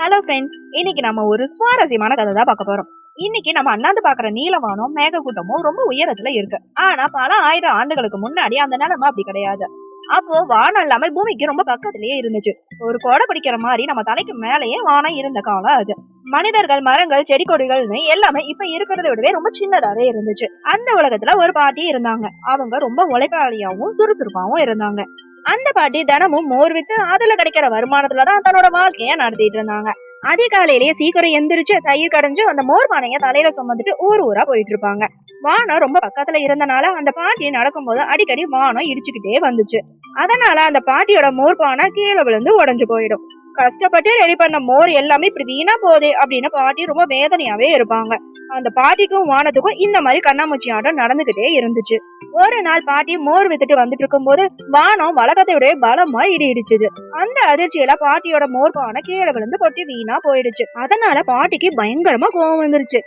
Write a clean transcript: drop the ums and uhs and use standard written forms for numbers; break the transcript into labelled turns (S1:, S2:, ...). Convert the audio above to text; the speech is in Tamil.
S1: ஹலோ ஃப்ரெண்ட்ஸ், இன்னைக்கு நம்ம ஒரு சுவாரஸ்யமான கதை தான் பார்க்க போறோம். இன்னைக்கு நம்ம அண்ணாந்து பாக்குற நீலவானம் மேகக்கூட்டமும் ரொம்ப உயரத்துல இருக்கு. ஆனா பல ஆயிரம் ஆண்டுகளுக்கு முன்னாடி அந்த நிலைமை அப்படி கிடையாது. அப்போ வானம் எல்லாமே பூமிக்கு ரொம்ப பக்கத்திலேயே இருந்துச்சு. ஒரு கோடை பிடிக்கிற மாதிரி நம்ம தலைக்கு மேலேயே வானம் இருந்த காலம் அது. மனிதர்கள், மரங்கள், செடி கொடிகள்னு எல்லாமே இப்ப இருக்கிறத விடவே ரொம்ப சின்னதாவே இருந்துச்சு. அந்த உலகத்துல ஒரு பாட்டி இருந்தாங்க. அவங்க ரொம்ப உழைப்பாளியாவும் சுறுசுறுப்பாவும் இருந்தாங்க. அந்த பாட்டி தினமும் மோர் வித்து அதுல கிடைக்கிற வருமானத்துலதான் தன்னோட வாழ்க்கைய நடத்திட்டு இருந்தாங்க. அதிகாலையிலேயே சீக்கிரம் எந்திரிச்சு தயிர் கடைஞ்சு அந்த மோர் பானைய தலையில சுமந்துட்டு ஊர் ஊரா போயிட்டு இருப்பாங்க. வானம் ரொம்ப பக்கத்துல இருந்தனால அந்த பாட்டி நடக்கும்போது அடிக்கடி வானம் இடிச்சுக்கிட்டே வந்துச்சு. அதனால அந்த பாட்டியோட மோர் பானை கீழே விழுந்து உடைஞ்சு போயிடும். கஷ்டப்பட்டு ரெடி பண்ண மோர் எல்லாமே இப்படி வீணா போகுது அப்படின்னு பாட்டி ரொம்ப வேதனையாவே இருப்பாங்க. அந்த பாட்டிக்கும் வானத்துக்கும் இந்த மாதிரி கண்ணாமூச்சி ஆட்டம் நடந்துகிட்டே இருந்துச்சு. ஒரு நாள் பாட்டி மோர் வித்துட்டு வந்துட்டு இருக்கும் போது வானம் வழக்கத்தை விட பலமா இடி இடிச்சுது. அந்த அதிர்ச்சியில பாட்டியோட மோர் பானை கீழே விழுந்து கொட்டி வீணா போயிடுச்சு. அதனால பாட்டிக்கு பயங்கரமா கோவம் வந்துருச்சு.